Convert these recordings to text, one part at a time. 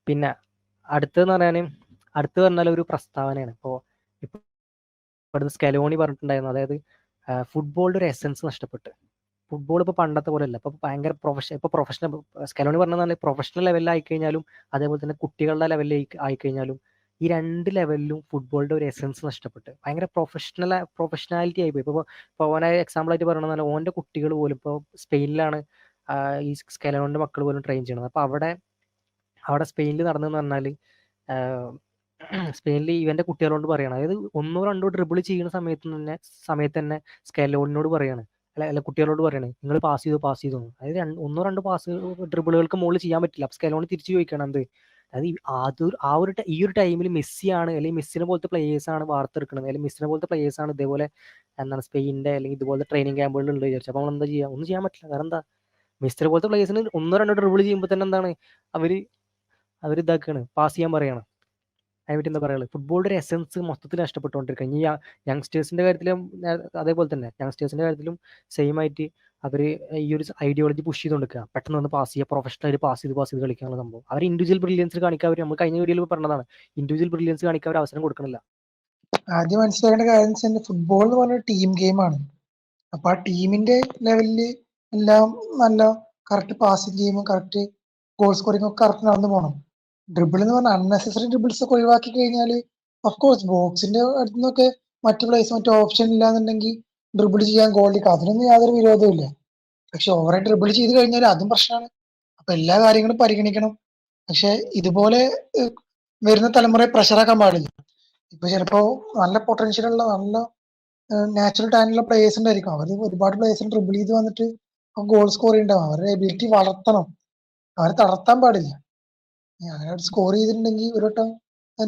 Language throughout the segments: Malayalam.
പിന്നെ അടുത്ത് പറഞ്ഞാൽ ഒരു പ്രസ്താവനയാണ്. ഇപ്പൊ അടുത്ത് സ്കലോണി പറഞ്ഞിട്ടുണ്ടായിരുന്നു. അതായത് ഫുട്ബോളിന്റെ ഒരു എസൻസ് നഷ്ടപ്പെട്ട്. ഫുട്ബോൾ ഇപ്പോൾ പണ്ടത്തെ പോലെയല്ല. ഇപ്പൊ ഭയങ്കര പ്രൊഫഷണൽ സ്കലോണി പറഞ്ഞാൽ പ്രൊഫഷണൽ ലെവലിൽ ആയിക്കഴിഞ്ഞാലും അതേപോലെ തന്നെ കുട്ടികളുടെ ലെവലിൽ ആയിക്കഴിഞ്ഞാലും ഈ രണ്ട് ലെവലിലും ഫുട്ബോളിന്റെ ഒരു എസൻസ് നഷ്ടപ്പെട്ട് ഭയങ്കര പ്രൊഫഷണാലിറ്റി ആയിപ്പോയി. ഇപ്പോൾ ഓനെ എക്സാമ്പിൾ ആയിട്ട് പറയണമെന്നാൽ ഓന്റെ കുട്ടികൾ പോലും ഇപ്പോൾ സ്പെയിനിലാണ് ഈ സ്കലോണിന്റെ മക്കൾ പോലും ട്രെയിൻ ചെയ്യണത്. അപ്പോൾ അവിടെ സ്പെയിനിൽ നടന്നതെന്ന് പറഞ്ഞാൽ സ്പെയിനിൽ ഇവന്റെ കുട്ടികളോട് പറയണം. അതായത് ഒന്നോ രണ്ടോ ഡ്രിബിൾ ചെയ്യുന്ന സമയത്ത് തന്നെ സ്കലോണിനോട് പറയാണ്, അല്ല കുട്ടികളോട് പറയണേ, നിങ്ങൾ പാസ് ചെയ്തു. അതായത് ഒന്നോ രണ്ടോ ഡ്രിബിളുകൾക്ക് മുകളിൽ ചെയ്യാൻ പറ്റില്ല. അപ്പൊ സ്കലോണി തിരിച്ചു ചോദിക്കണം എന്ത്, അതായത് ഈ ഒരു ടൈമിൽ മെസ്സിയാണ് അല്ലെങ്കിൽ മെസ്സിനെ പോലത്തെ പ്ലേയേഴ്സ് ആണ് വാർത്തെടുക്കുന്നത്, അല്ലെങ്കിൽ മെസ്സിനെ പോലത്തെ പ്ലേയേഴ്സ് ആണ് ഇതേപോലെ സ്പെയിനിന്റെ അല്ലെങ്കിൽ ഇതുപോലത്തെ ട്രെയിനിങ് ക്യാമ്പുകളിൽ ഉണ്ട് വിചാരിച്ചു. അപ്പൊ നമ്മൾ എന്താ ചെയ്യുക? ഒന്നും ചെയ്യാൻ പറ്റില്ല. കാരണം എന്താ, മെസ്സിനെ പോലത്തെ പ്ലേയേഴ്സിന് ഒന്നോ രണ്ടോ ഡ്രിബിൾ ചെയ്യുമ്പോൾ തന്നെ എന്താണ് അവർ ഇതാക്കാണ്, പാസ് ചെയ്യാൻ പറയാണ്. അതിനെപ്പറ്റി എന്താ പറയുക? ഫുട്ബോളിന്റെ ഒരു എസൻസ് മൊത്തത്തിൽ നഷ്ടപ്പെട്ടുകൊണ്ടിരിക്കുക. ഇനി യങ്സ്റ്റേഴ്സിന്റെ കാര്യത്തിലും അതേപോലെ തന്നെ യങ്സ്റ്റേഴ്സിന്റെ കാര്യത്തിലും സെയിം ആയിട്ട് അവർ ഈ ഒരു ഐഡിയോളജി പുഷ് ചെയ്തുകൊണ്ടിരിക്കുക. പെട്ടെന്ന് ഒന്ന് പാസ് ചെയ്യുക, പ്രൊഫഷണൽ പാസ് ചെയ്ത് കളിക്കാനുള്ള സംഭവം. അവർ ഇൻഡിവിജ്വൽ ബ്രില്യൻസ് കാണിക്കാൻ നമ്മൾ കഴിഞ്ഞ വീഡിയോയിൽ പറഞ്ഞതാണ്, ഇൻഡിവിജ്വൽ ബ്രില്യൻസ് കാണിക്കാൻ അവർ അവസരം കൊടുക്കണില്ല. ആദ്യം മനസ്സിലാക്കേണ്ട കാര്യം വെച്ചാൽ ഫുട്ബോൾ എന്ന് പറഞ്ഞ ടീം ഗെയിമാണ്. അപ്പൊ ആ ടീമിന്റെ ലെവലില് എല്ലാം നല്ല കറക്റ്റ് പാസിംഗ് ഗെയിമും കറക്റ്റ് ഗോൾ സ്കോറിംഗ് ഒക്കെ കറക്റ്റ് നടന്നു പോകണം. ഡ്രിബിൾ എന്ന് പറഞ്ഞാൽ അൺനെസസറി ഡ്രിബിൾസ് ഒക്കെ ഒഴിവാക്കി കഴിഞ്ഞാൽ ഓഫ്കോഴ്സ് ബോക്സിന്റെ അടുത്ത് നിന്നൊക്കെ മറ്റു ഓപ്ഷൻ ഇല്ലാന്നുണ്ടെങ്കിൽ ഡ്രിബിൾ ചെയ്യാൻ ഗോൾ അടിക്കാം, അതിനൊന്നും യാതൊരു വിരോധവും ഇല്ല. പക്ഷെ ഓവറെ ഡ്രിബിൾ ചെയ്ത് കഴിഞ്ഞാൽ അതും പ്രശ്നമാണ്. അപ്പൊ എല്ലാ കാര്യങ്ങളും പരിഗണിക്കണം. പക്ഷെ ഇതുപോലെ വരുന്ന തലമുറയെ പ്രഷറാക്കാൻ പാടില്ല. ഇപ്പൊ ചിലപ്പോ നല്ല പൊട്ടൻഷ്യലുള്ള നല്ല നാച്ചുറൽ ടാലന്റുള്ള പ്ലേയേഴ്സ് ഉണ്ടായിരിക്കും. അവർ ഒരുപാട് പ്ലേയേഴ്സിന് ഡ്രിബിൾ ചെയ്ത് വന്നിട്ട് ഗോൾ സ്കോർ ചെയ്യുന്നുണ്ടാവും. അവരുടെ എബിലിറ്റി വളർത്തണം, അവരെ തളർത്താൻ പാടില്ല. അങ്ങനെ സ്കോർ ചെയ്തിട്ടുണ്ടെങ്കിൽ ഒരു വട്ടം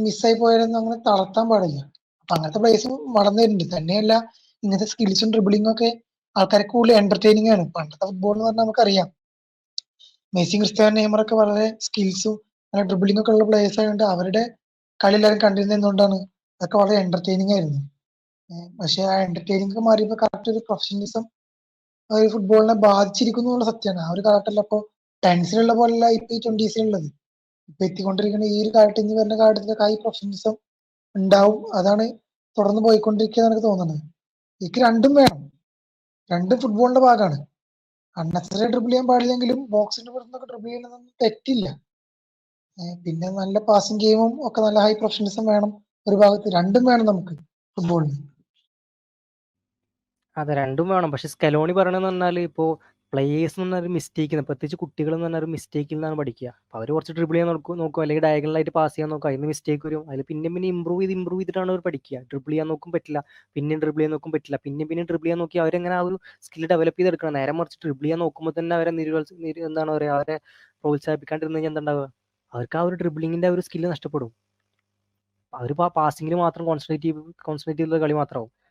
മിസ്സായി പോയാലൊന്നും അങ്ങനെ തളർത്താൻ പാടില്ല. അപ്പൊ അങ്ങനത്തെ പ്ലേയേഴ്സ് വളർന്നു വരുന്നുണ്ട്. തന്നെയല്ല, ഇങ്ങനത്തെ സ്കിൽസും ഡ്രിബിളിംഗും ഒക്കെ ആൾക്കാരെ കൂടുതൽ എന്റർടൈനിങ് ആണ്. പണ്ടത്തെ ഫുട്ബോൾ എന്ന് പറഞ്ഞാൽ നമുക്കറിയാം, മെസ്സി, ക്രിസ്ത്യാനോ, നെയ്മർ ഒക്കെ വളരെ സ്കിൽസും ഡ്രിബിളിംഗ് ഒക്കെ ഉള്ള പ്ലേയേഴ്സ് ആയതുകൊണ്ട് അവരുടെ കളി എല്ലാവരും കണ്ടിരുന്നത് എന്തുകൊണ്ടാണ്? അതൊക്കെ വളരെ എന്റർടൈനിങ് ആയിരുന്നു. പക്ഷെ ആ എന്റർടൈനിങ് മാറിയപ്പോൾ കറക്റ്റ് ഒരു പ്രൊഫഷണലിസം ഫുട്ബോളിനെ ബാധിച്ചിരിക്കുന്നു എന്നുള്ള സത്യമാണ്. ആ ഒരു കാലത്തല്ല ഇപ്പൊ ടെൻസിലുള്ള പോലെയല്ല ഇപ്പൊ ഈ 20s ഇപ്പൊ എത്തിക്കൊണ്ടിരിക്കുന്ന ഈ ഒരു കാലത്ത്, ഇനി വരുന്ന കാലത്തിലൊക്കെ ഹൈ പ്രൊഫഷണലിസം ഉണ്ടാവും. അതാണ് തുടർന്ന് പോയിക്കൊണ്ടിരിക്കുക എനിക്ക് തോന്നുന്നത്. എനിക്ക് രണ്ടും വേണം, രണ്ടും ഫുട്ബോളിന്റെ ഭാഗമാണ്. അൺനെസറി ഡ്രിബിൾ ചെയ്യാൻ പാടില്ലെങ്കിലും ബോക്സിന്റെ പുറത്തൊക്കെ ഡ്രിബിൾ ചെയ്യുന്നതൊന്നും തെറ്റില്ല. പിന്നെ നല്ല പാസിംഗ് ഗെയിമും ഒക്കെ നല്ല ഹൈ പ്രൊഫഷണലിസം വേണം. ഒരു ഭാഗത്ത് രണ്ടും വേണം നമുക്ക് ഫുട്ബോളിന്. അതെ, രണ്ടും വേണം. പക്ഷെ സ്കലോണി പറയണെന്ന് പറഞ്ഞാൽ ഇപ്പോൾ പ്ലേയേഴ്സ് എന്ന് പറഞ്ഞാൽ മിസ്റ്റേക്ക്, പ്രത്യേകിച്ച് കുട്ടികൾ എന്ന് പറഞ്ഞാൽ ഒരു മിസ്റ്റേക്കിൽ നിന്നാണ് പഠിക്കുക. അപ്പോൾ അവർ കുറച്ച് ഡ്രിബിൾ ചെയ്യാൻ നോക്കും, അല്ലെങ്കിൽ ഡയഗണലായിട്ട് പാസ് ചെയ്യാൻ നോക്കും, അതിന് മിസ്റ്റേക്ക് വരും. അതിൽ പിന്നെ ഇമ്പ്രൂവ് ചെയ്തിട്ടാണ് അവർ പഠിക്കുക. ഡ്രിബിൾ ചെയ്യാൻ നോക്കും പറ്റില്ല, പിന്നെയും ഡ്രിബിൾ ചെയ്യാൻ നോക്കും പറ്റില്ല, പിന്നെ ഡ്രിബിൾ ചെയ്യാൻ നോക്കി അവരെങ്ങനെ ആ ഒരു സ്കിൽ ഡെവലപ്പ് ചെയ്തെടുക്കണം. നേരെ മറിച്ച് ഡ്രിബിൾ ചെയ്യാൻ നോക്കുമ്പോൾ തന്നെ അവരെ എന്താണ് പറയുക, അവരെ പ്രോത്സാഹിപ്പിക്കാണ്ടിരുന്ന് കഴിഞ്ഞാൽ എന്താണ്ടാവുക? അവർക്ക് ആ ഒരു ഡ്രിബിളിങ്ങിന്റെ ഒരു സ്കില്ല് നഷ്ടപ്പെടും. അവർ പാസിങ്ങിൽ മാത്രം കോൺസെൻട്രേറ്റ് ചെയ്തുള്ള കളി മാത്രമാവും.